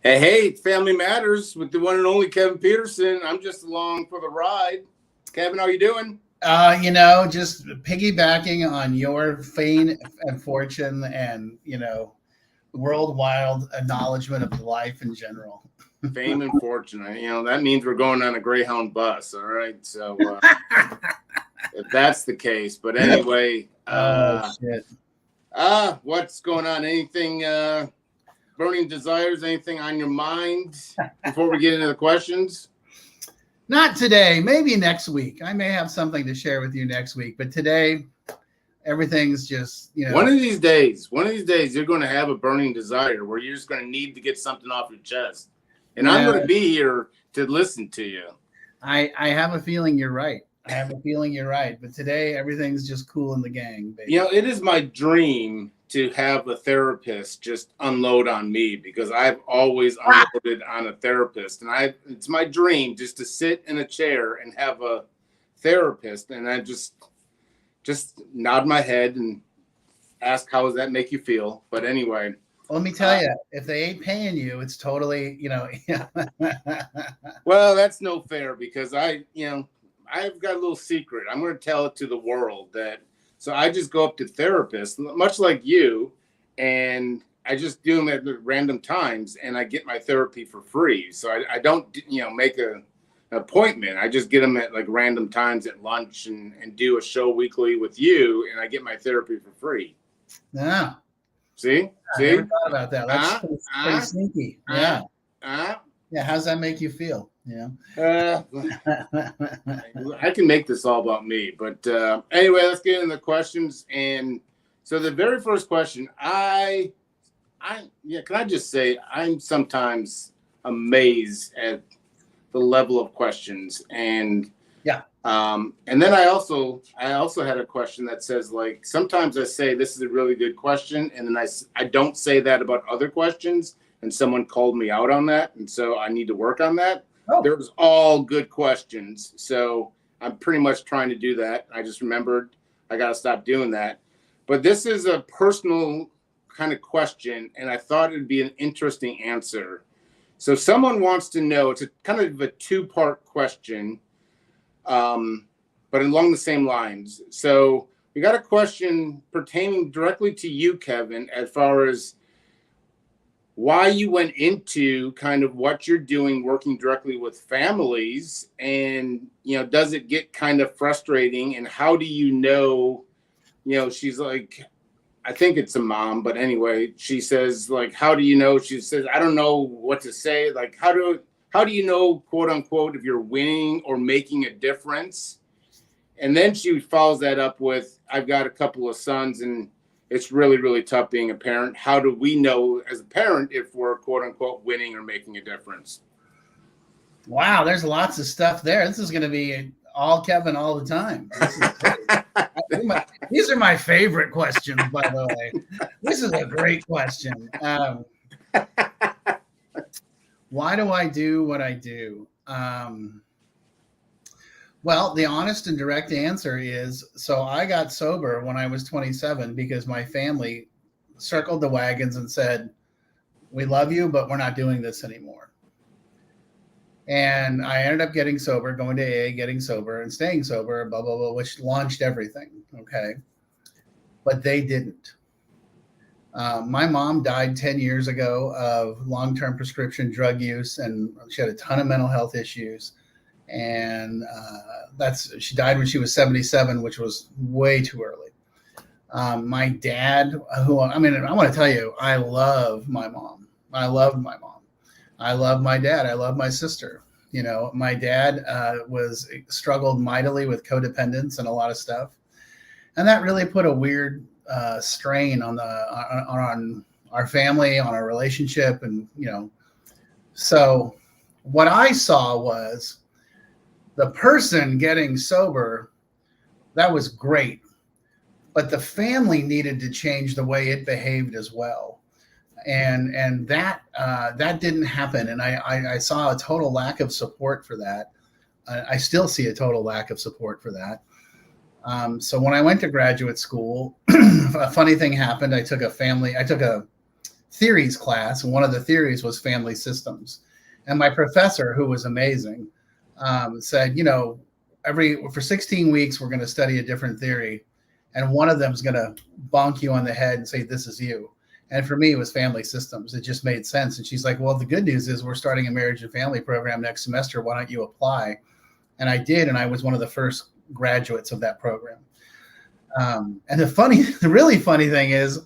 Hey, it's Family Matters with the one and only Kevin Petersen. I'm just along for the ride. Kevin, how are you doing? Just piggybacking on your fame and fortune and, worldwide acknowledgement of life in general. Fame and fortune. That means we're going on a Greyhound bus. All right. So if that's the case, but anyway, what's going on? Anything, burning desires, anything on your mind before we get into the questions? Not today. Maybe next week. I may have something to share with you next week, but today everything's just, One of these days, you're going to have a burning desire where you're just going to need to get something off your chest. And I'm going to be here to listen to you. I have a feeling you're right. But today everything's just cool in the gang, baby. It is my dream to have a therapist just unload on me, because I've always unloaded on a therapist. And it's my dream just to sit in a chair and have a therapist, and I just nod my head and ask, how does that make you feel? But anyway. Let me tell you, if they ain't paying you, it's totally, Well, that's no fair, because I've got a little secret. I'm going to tell it to the world so I just go up to therapists, much like you, and I just do them at random times, and I get my therapy for free. So I don't, make an appointment. I just get them at like random times at lunch and do a show weekly with you, and I get my therapy for free. Yeah. See? I never thought about that. That's pretty sneaky. Yeah. Yeah. How's that make you feel? I can make this all about me, but anyway, let's get into the questions. And so the very first question, can I just say I'm sometimes amazed at the level of questions, and and then I also had a question that says, like, sometimes I say this is a really good question, and then I don't say that about other questions, and someone called me out on that, and so I need to work on that. There was all good questions, so I'm pretty much trying to do that. I just remembered I got to stop doing that. But this is a personal kind of question, and I thought it would be an interesting answer. So someone wants to know, it's a kind of a two-part question, but along the same lines. So we got a question pertaining directly to you, Kevin, as far as why you went into kind of what you're doing, working directly with families, and, does it get kind of frustrating, and how do you know, she's like, I think it's a mom, but anyway, she says, like, how do you know? She says, I don't know what to say. Like, how do you know, quote unquote, if you're winning or making a difference? And then she follows that up with, I've got a couple of sons, and it's really, really tough being a parent. How do we know as a parent if we're, quote unquote, winning or making a difference? Wow, there's lots of stuff there. This is going to be all Kevin all the time. These are my favorite questions, by the way. This is a great question. Why do I do what I do? Well, the honest and direct answer is, so I got sober when I was 27 because my family circled the wagons and said, we love you, but we're not doing this anymore. And I ended up getting sober, going to AA, getting sober and staying sober, blah, blah, blah, which launched everything. Okay. But they didn't. My mom died 10 years ago of long-term prescription drug use, and she had a ton of mental health issues. And she died when she was 77, which was way too early. My dad, I want to tell you, I love my mom. I loved my mom. I love my dad. I love my sister. My dad struggled mightily with codependence and a lot of stuff, and that really put a weird strain on our family, on our relationship, and So what I saw was the person getting sober. That was great, but the family needed to change the way it behaved as well. And that didn't happen. And I saw a total lack of support for that. I still see a total lack of support for that. So when I went to graduate school, a funny thing happened. I took a theories class, and one of the theories was family systems. And my professor, who was amazing, said, for 16 weeks, we're going to study a different theory. And one of them is going to bonk you on the head and say, this is you. And for me, it was family systems. It just made sense. And she's like, well, the good news is we're starting a marriage and family program next semester. Why don't you apply? And I did. And I was one of the first graduates of that program. And the really funny thing is,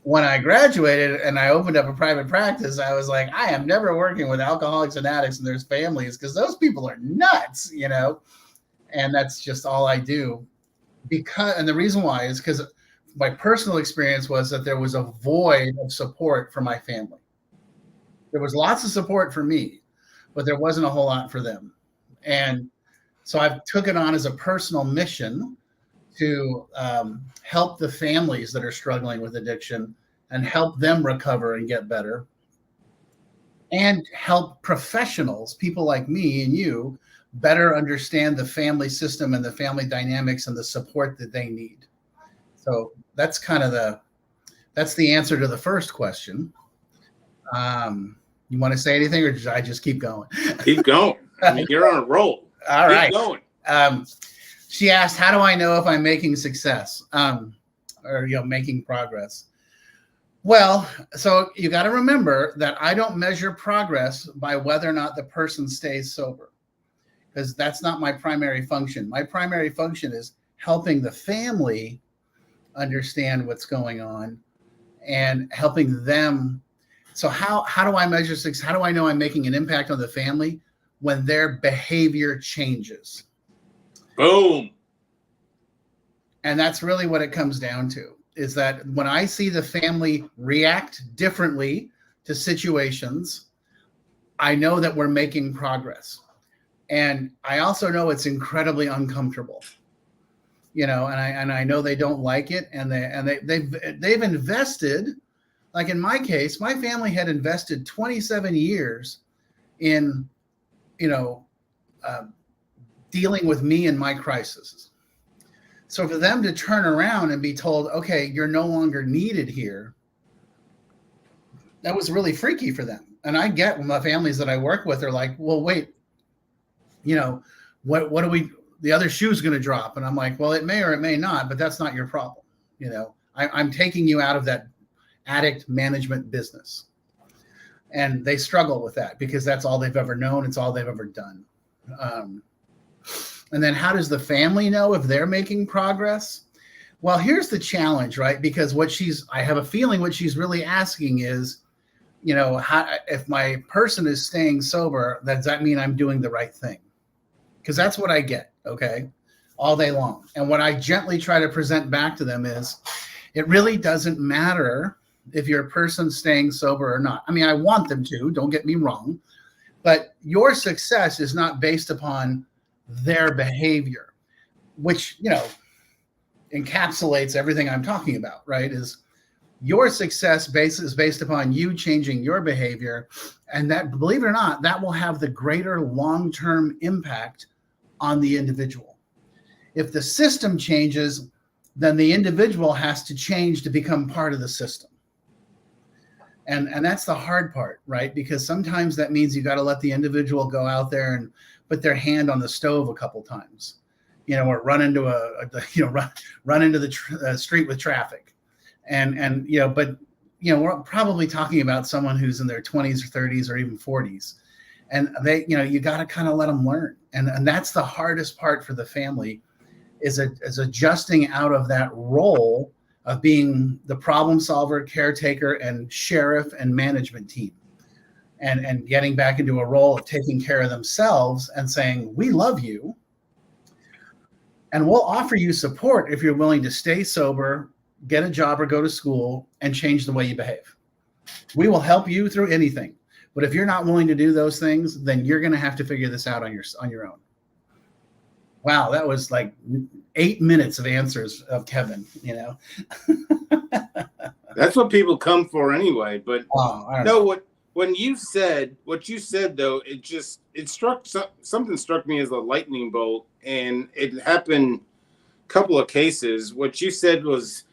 when I graduated and I opened up a private practice, I was like, I am never working with alcoholics and addicts and their families, because those people are nuts, and that's just all I do. And the reason why is because my personal experience was that there was a void of support for my family. There was lots of support for me, but there wasn't a whole lot for them. And so I took it on as a personal mission to help the families that are struggling with addiction and help them recover and get better, and help professionals, people like me and you, better understand the family system and the family dynamics and the support that they need. So that's kind of that's the answer to the first question. You want to say anything, or should I just keep going? Keep going. I mean, you're on a roll. All right. Keep going. She asked, how do I know if I'm making success or making progress? Well, so you got to remember that I don't measure progress by whether or not the person stays sober, because that's not my primary function. My primary function is helping the family understand what's going on and helping them. So how do I measure success? How do I know I'm making an impact on the family? When their behavior changes. Boom. And that's really what it comes down to, is that when I see the family react differently to situations, I know that we're making progress. And I also know it's incredibly uncomfortable, and I know they don't like it, and they've invested, like in my case, my family had invested 27 years in, dealing with me and my crises. So for them to turn around and be told, okay, you're no longer needed here, that was really freaky for them. And I get when my families that I work with are like, well, wait, what do the other shoe's going to drop? And I'm like, well, it may or it may not, but that's not your problem. I'm taking you out of that addict management business. And they struggle with that because that's all they've ever known. It's all they've ever done. And then how does the family know if they're making progress? Well, here's the challenge, right? Because I have a feeling what she's really asking is, if my person is staying sober, does that mean I'm doing the right thing? Because that's what I get, okay, all day long. And what I gently try to present back to them is, it really doesn't matter if your person's staying sober or not. I mean, I want them to, don't get me wrong, but your success is not based upon their behavior, which, encapsulates everything I'm talking about, right? Is your success is based upon you changing your behavior. And that, believe it or not, that will have the greater long-term impact on the individual. If the system changes, then the individual has to change to become part of the system. And that's the hard part, right? Because sometimes that means you got to let the individual go out there and put their hand on the stove a couple times, or run into run into the street with traffic, but we're probably talking about someone who's in their 20s or 30s or even 40s, and they, you got to kind of let them learn, and that's the hardest part for the family, is adjusting out of that role of being the problem solver, caretaker, and sheriff and management team, and getting back into a role of taking care of themselves and saying, we love you, and we'll offer you support if you're willing to stay sober, get a job or go to school, and change the way you behave. We will help you through anything. But if you're not willing to do those things, then you're going to have to figure this out on your own. Wow, that was like 8 minutes of answers of Kevin, That's what people come for anyway. But no, when you said what you said, though, something struck me as a lightning bolt, and it happened a couple of cases. What you said was,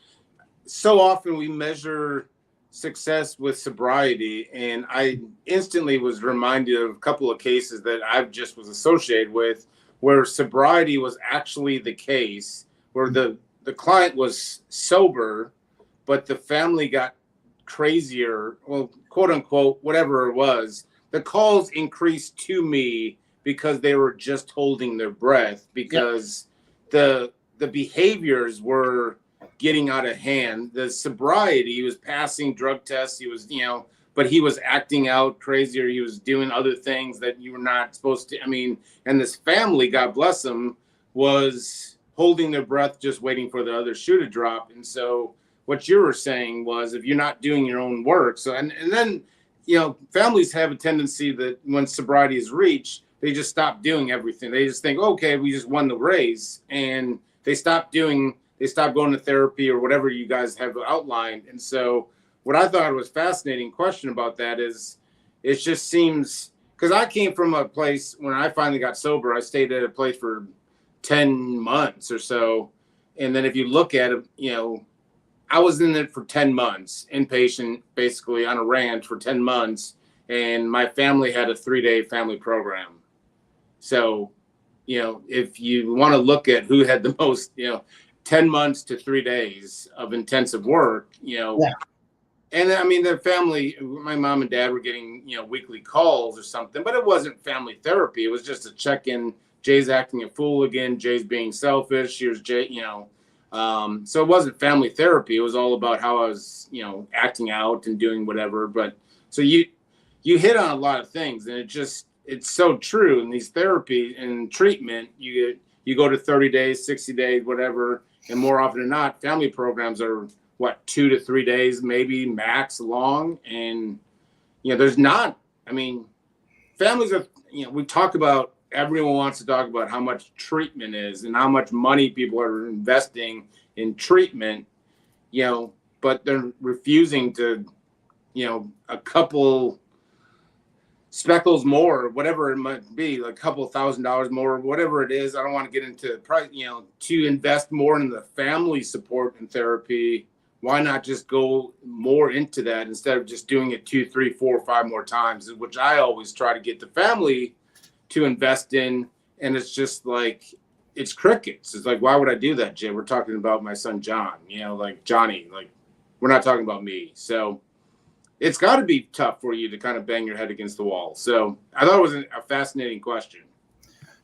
so often we measure success with sobriety, and I instantly was reminded of a couple of cases that I've just was associated with, where sobriety was actually the case, where the client was sober, but the family got crazier, well, quote unquote, whatever it was. The calls increased to me because they were just holding their breath, because the behaviors were getting out of hand. The sobriety, he was passing drug tests, he was, but he was acting out crazier. He was doing other things that you were not supposed to. I mean, and this family, God bless them, was holding their breath, just waiting for the other shoe to drop. And so what you were saying was, if you're not doing your own work, so, and then, families have a tendency that when sobriety is reached, they just stop doing everything. They just think, okay, we just won the race, and they stop going to therapy or whatever you guys have outlined. And so what I thought was fascinating question about that is, it just seems, because I came from a place when I finally got sober, I stayed at a place for 10 months or so. And then if you look at it, I was in it for 10 months, inpatient, basically on a ranch for 10 months. And my family had a 3-day family program. So, if you want to look at who had the most, 10 months to 3 days of intensive work, and I mean, their family, my mom and dad were getting, weekly calls or something, but it wasn't family therapy. It was just a check-in. Jay's acting a fool again. Jay's being selfish. Here's Jay, so it wasn't family therapy. It was all about how I was, acting out and doing whatever. But so you hit on a lot of things, and it's so true. In these therapy and treatment, you go to 30 days, 60 days, whatever. And more often than not, family programs are 2 to 3 days, maybe max long. And, there's not, I mean, families are, we talk about, everyone wants to talk about how much treatment is and how much money people are investing in treatment, but they're refusing to, a couple speckles more, whatever it might be, like a couple $1,000s more, whatever it is. I don't want to get into price, to invest more in the family support and therapy. Why not just go more into that instead of just doing it 2, 3, 4, 5 more times, which I always try to get the family to invest in. And it's just like, it's crickets. It's like, why would I do that, Jay? We're talking about my son, John, like Johnny, like we're not talking about me. So it's got to be tough for you to kind of bang your head against the wall. So I thought it was a fascinating question.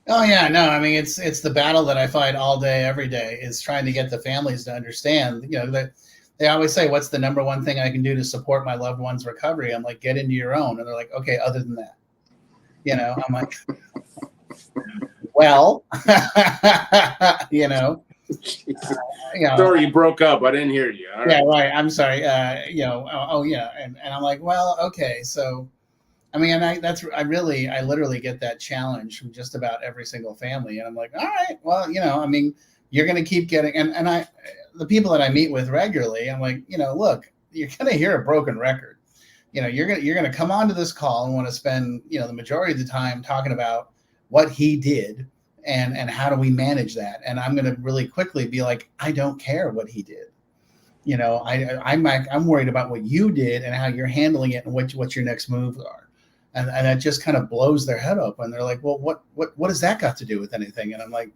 Oh yeah, no, I mean, it's the battle that I fight all day, every day, is trying to get the families to understand, that they always say, what's the number one thing I can do to support my loved one's recovery? I'm like, get into your own. And they're like, okay, other than that, I'm like, well, Sorry, you broke up. I didn't hear you. All right. I'm sorry. Oh yeah. And I'm like, well, okay. So, I mean, I literally get that challenge from just about every single family. And I'm like, all right, well, I mean, you're going to keep getting, and the people that I meet with regularly, I'm like, look, you're going to hear a broken record. You're going to come onto this call and want to spend, the majority of the time talking about what he did and how do we manage that. And I'm going to really quickly be like, I don't care what he did. I'm worried about what you did and how you're handling it and what your next moves are. And that just kind of blows their head up. And they're like, well, what does that got to do with anything? And I'm like,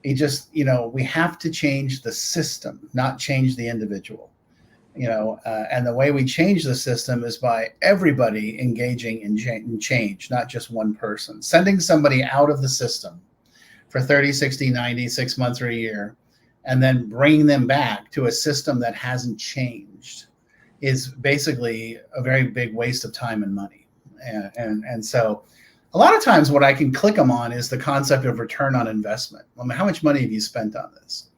we have to change the system, not change the individual. And the way we change the system is by everybody engaging in change, not just one person. Sending somebody out of the system for 30, 60, 90, 6 months or a year, and then bringing them back to a system that hasn't changed is basically a very big waste of time and money. And so a lot of times what I can click them on is the concept of return on investment. I mean, how much money have you spent on this?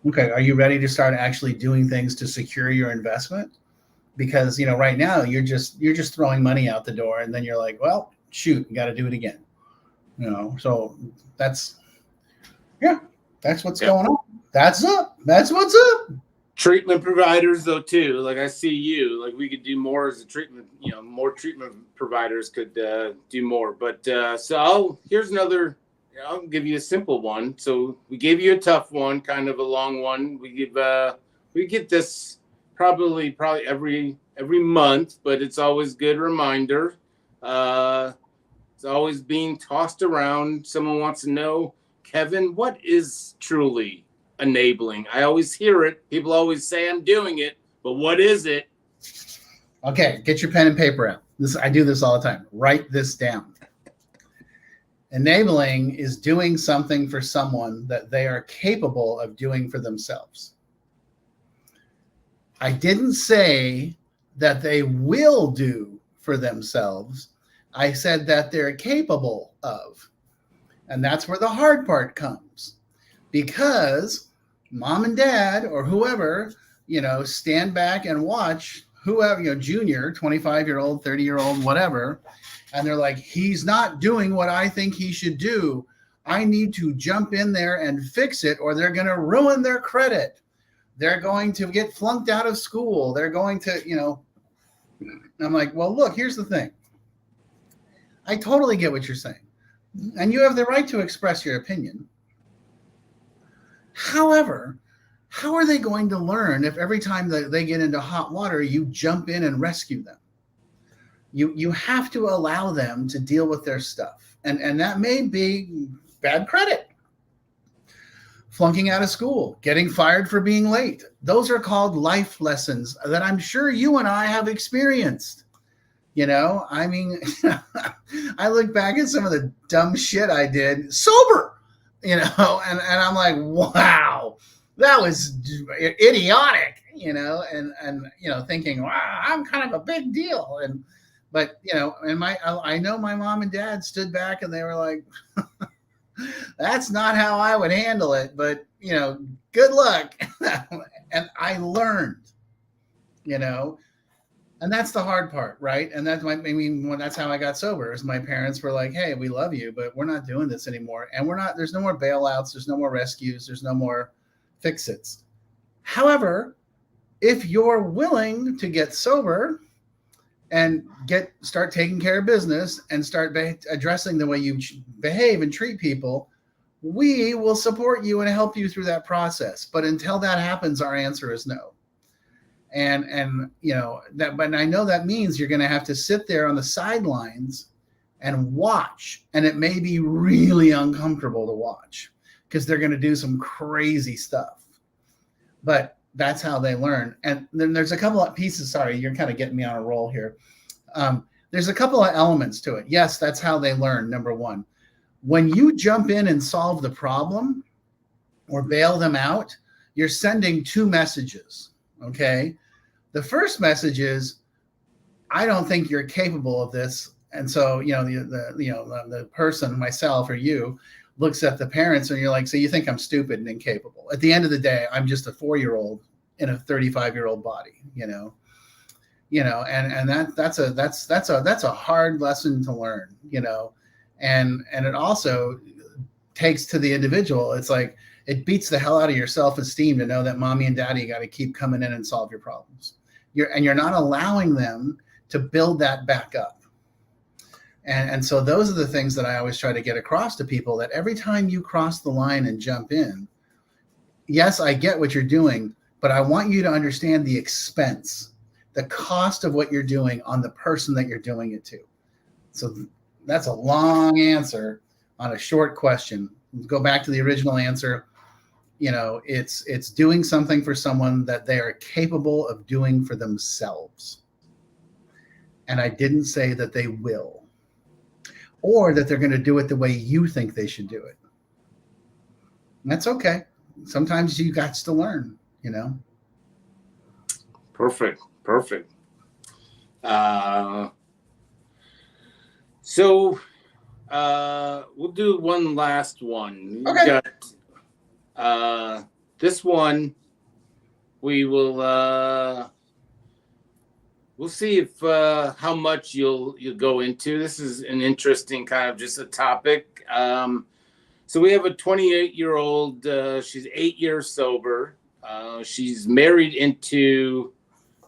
Okay, are you ready to start actually doing things to secure your investment? Because right now you're just throwing money out the door, and then you're like, well, shoot, you got to do it again. So that's what's going on. That's what's up. Treatment providers, though, too. Like I see you, like we could do more as a treatment. More treatment providers could do more. But here's another. I'll give you a simple one. So we gave you a tough one, kind of a long one. We get this probably every month, but it's always a good reminder. It's always being tossed around. Someone wants to know, Kevin, what is truly enabling? I always hear it. People always say I'm doing it, but what is it? Okay, get your pen and paper out. I do this all the time. Write this down. Enabling is doing something for someone that they are capable of doing for themselves. I didn't say that they will do for themselves. I said that they're capable of. And that's where the hard part comes. Because mom and dad or whoever, stand back and watch whoever, junior, 25-year-old, 30-year-old, whatever. And they're like, he's not doing what I think he should do. I need to jump in there and fix it, or they're going to ruin their credit. They're going to get flunked out of school. They're going to, I'm like, well, look, here's the thing. I totally get what you're saying. And you have the right to express your opinion. However, how are they going to learn if every time that they get into hot water, you jump in and rescue them? You have to allow them to deal with their stuff. And that may be bad credit. Flunking out of school, getting fired for being late. Those are called life lessons that I'm sure you and I have experienced. I mean, I look back at some of the dumb shit I did sober, and I'm like, wow, that was idiotic, and thinking, wow, I'm kind of a big deal. But I know my mom and dad stood back and they were like, that's not how I would handle it, but good luck. And I learned, and that's the hard part, right? And that's that's how I got sober. Is my parents were like, hey, we love you, but we're not doing this anymore. And there's no more bailouts, there's no more rescues, there's no more fix-its. However, if you're willing to get sober and start taking care of business and start addressing the way you behave and treat people, we will support you and help you through that process. But until that happens, our answer is no. And but I know that means you're going to have to sit there on the sidelines and watch. And it may be really uncomfortable to watch because they're going to do some crazy stuff. But that's how they learn. And then there's a couple of pieces. Sorry, you're kind of getting me on a roll here. There's a couple of elements to it. Yes, that's how they learn. Number one, when you jump in and solve the problem or bail them out, you're sending two messages. Okay. The first message is, I don't think you're capable of this. And so, the person, myself or you, looks at the parents and you're like, so you think I'm stupid and incapable. At the end of the day, I'm just a 4-year-old in a 35-year-old body, and that's a hard lesson to learn, and it also takes to the individual. It's like, it beats the hell out of your self-esteem to know that mommy and daddy got to keep coming in and solve your problems. You're not allowing them to build that back up. And so those are the things that I always try to get across to people, that every time you cross the line and jump in, yes, I get what you're doing, but I want you to understand the expense, the cost of what you're doing on the person that you're doing it to. So that's a long answer on a short question. Go back to the original answer. It's doing something for someone that they are capable of doing for themselves. And I didn't say that they will, or that they're going to do it the way you think they should do it. And that's okay. Sometimes you got to learn, Perfect. So we'll do one last one. Okay. This one we will we'll see if how much you'll go into. This is an interesting kind of just a topic. So we have a 28-year-old. She's 8 years sober. She's married into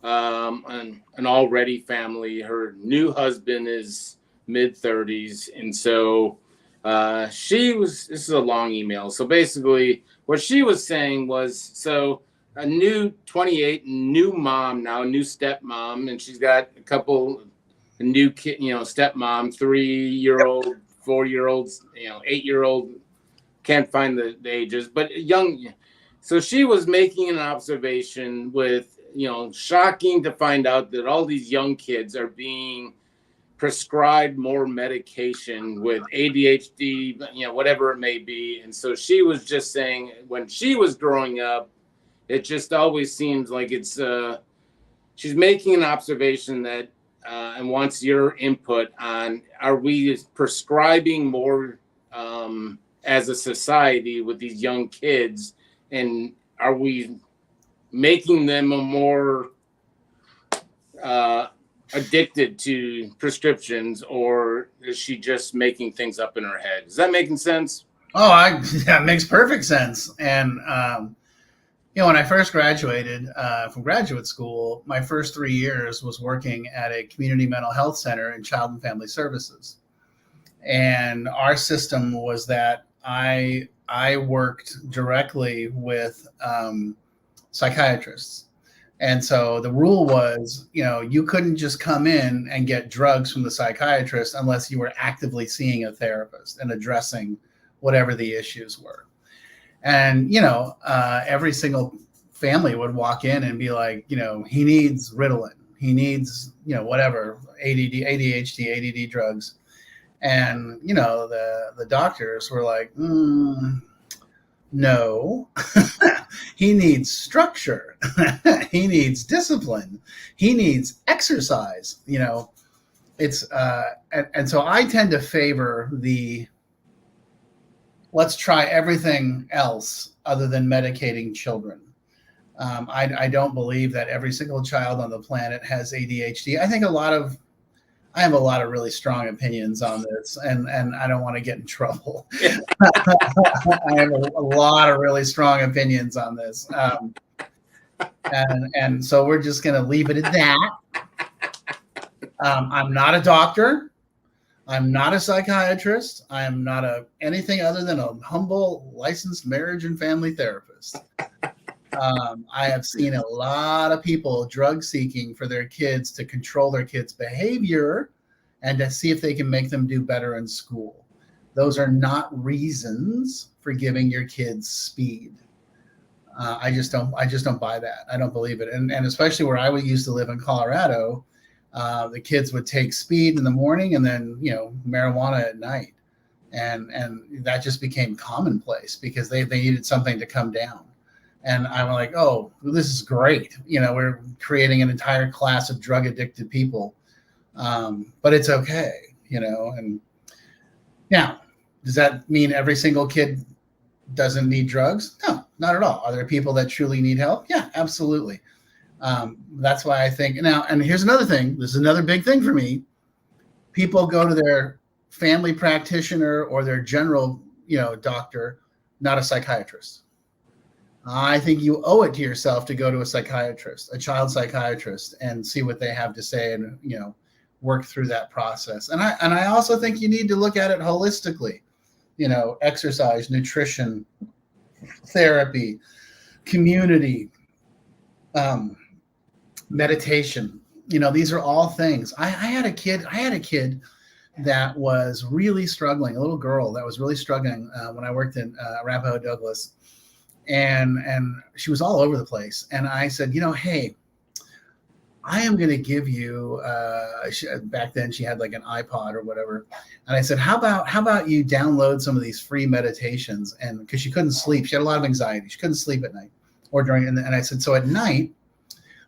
an already family. Her new husband is mid-30s, and so this is a long email. So basically what she was saying was, so a new 28, new mom now, new stepmom, and she's got a couple new kid, stepmom, 3-year-old, 4-year-olds, 8-year-old. Can't find the ages, but young. So she was making an observation with, shocking to find out that all these young kids are being prescribed more medication with ADHD, whatever it may be. And so she was just saying when she was growing up, it just always seems like it's, she's making an observation that, and wants your input on, are we prescribing more as a society with these young kids? And are we making them a more addicted to prescriptions, or is she just making things up in her head? Is that making sense? Oh, that makes perfect sense. And, when I first graduated from graduate school, my first 3 years was working at a community mental health center in child and family services. And our system was that I worked directly with psychiatrists. And so the rule was, you couldn't just come in and get drugs from the psychiatrist unless you were actively seeing a therapist and addressing whatever the issues were. And, every single family would walk in and be like, he needs Ritalin. He needs, whatever, ADHD, ADD drugs. And, the doctors were like, no, he needs structure. He needs discipline. He needs exercise. It's, and so I tend to favor let's try everything else other than medicating children. I don't believe that every single child on the planet has ADHD. I have a lot of really strong opinions on this, and I don't want to get in trouble. I have a lot of really strong opinions on this. And so we're just going to leave it at that. I'm not a doctor. I'm not a psychiatrist. I am not anything other than a humble licensed marriage and family therapist. I have seen a lot of people drug seeking for their kids to control their kids' behavior and to see if they can make them do better in school. Those are not reasons for giving your kids speed. I just don't buy that. I don't believe it. And especially where I used to live in Colorado, the kids would take speed in the morning and then, marijuana at night. And that just became commonplace because they needed something to come down. And I'm like, oh, this is great. We're creating an entire class of drug addicted people. But it's okay, and now, does that mean every single kid doesn't need drugs? No, not at all. Are there people that truly need help? Yeah, absolutely. That's why I think now, and here's another thing. This is another big thing for me. People go to their family practitioner or their general, doctor, not a psychiatrist. I think you owe it to yourself to go to a psychiatrist, a child psychiatrist, and see what they have to say and, work through that process. And I also think you need to look at it holistically, exercise, nutrition, therapy, community, meditation. These are all things. I had a kid that was really struggling, a little girl that was really struggling when I worked in Arapahoe Douglas. And she was all over the place. And I said, hey, I am going to give you, back then she had like an iPod or whatever. And I said, how about you download some of these free meditations? And because she couldn't sleep, she had a lot of anxiety. She couldn't sleep at night or during, and I said, so at night,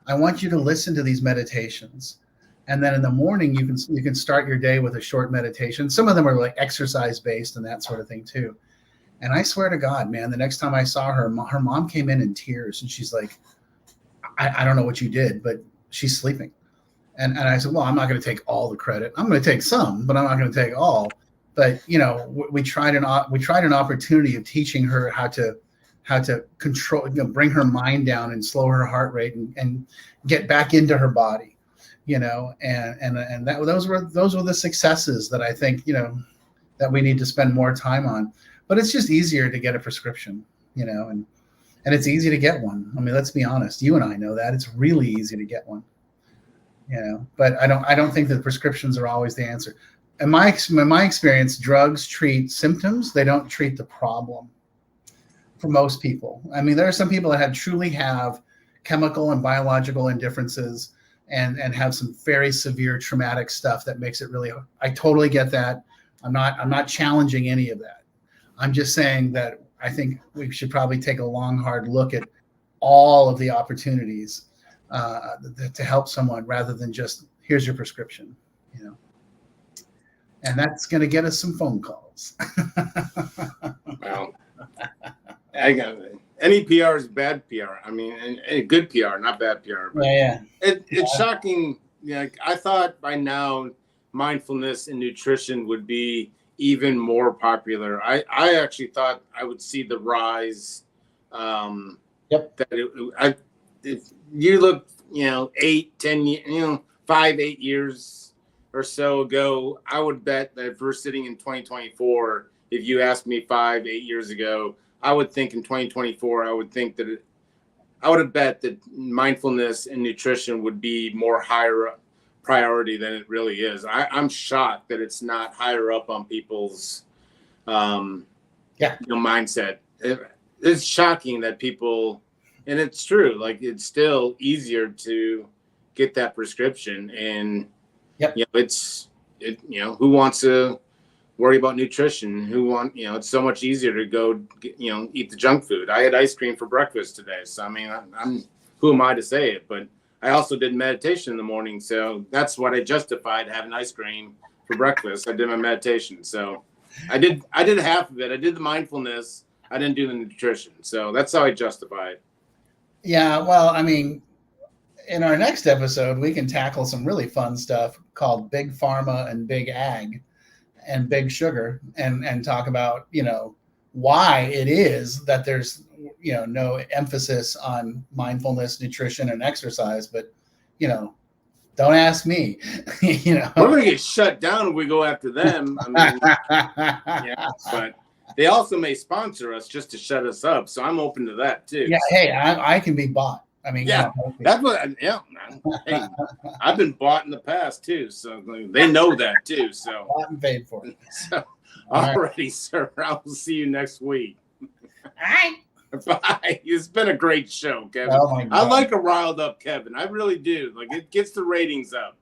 I want you to listen to these meditations. And then in the morning, you can start your day with a short meditation. Some of them are like exercise based and that sort of thing too. And I swear to God, man, the next time I saw her mom came in tears and she's like, I don't know what you did, but she's sleeping. And I said, well, I'm not going to take all the credit. I'm going to take some, but I'm not going to take all. But, we tried an opportunity of teaching her how to control, bring her mind down and slow her heart rate and get back into her body, and those were the successes that I think, that we need to spend more time on. But it's just easier to get a prescription, and And it's easy to get one. I mean, let's be honest. You and I know that it's really easy to get one. But I don't think that prescriptions are always the answer. In my experience, drugs treat symptoms. They don't treat the problem for most people. I mean, there are some people that truly have chemical and biological indifferences and have some very severe traumatic stuff that makes it really hard. I totally get that. I'm not challenging any of that. I'm just saying that I think we should probably take a long, hard look at all of the opportunities to help someone rather than just here's your prescription, and that's going to get us some phone calls. Well, I got it. Any PR is bad PR. I mean, and good PR, not bad PR. But it's shocking. I thought by now mindfulness and nutrition would be even more popular. I actually thought I would see the rise. That if you look, 8, 10 years, 5, 8 years or so ago, I would bet that if we're sitting in 2024, if you asked me 5, 8 years ago, I would think in 2024, I would have bet that mindfulness and nutrition would be more higher priority than it really is. I'm shocked that it's not higher up on people's mindset. It's shocking that people, and it's true, like it's still easier to get that prescription, and who wants to worry about nutrition? It's so much easier to go eat the junk food. I had ice cream for breakfast today, so I mean, I'm who am I to say it? But I also did meditation in the morning, so that's what I justified having ice cream for breakfast. I did my meditation, so I did half of it. I did the mindfulness. I didn't do the nutrition, so that's how I justify it. Yeah, well, I mean, in our next episode, we can tackle some really fun stuff called Big Pharma and Big Ag and Big Sugar, and talk about why it is that there's no emphasis on mindfulness, nutrition, and exercise. But don't ask me. We're gonna get shut down if we go after them. I mean, but they also may sponsor us just to shut us up. So I'm open to that too. Yeah. Hey, I can be bought. I mean, that's what. Yeah. Hey, I've been bought in the past too, so they know that too. So bought and paid for. So, alrighty, sir. I will see you next week. All right. Bye. It's been a great show, Kevin. Oh my God. I like a riled up Kevin. I really do. Like it gets the ratings up.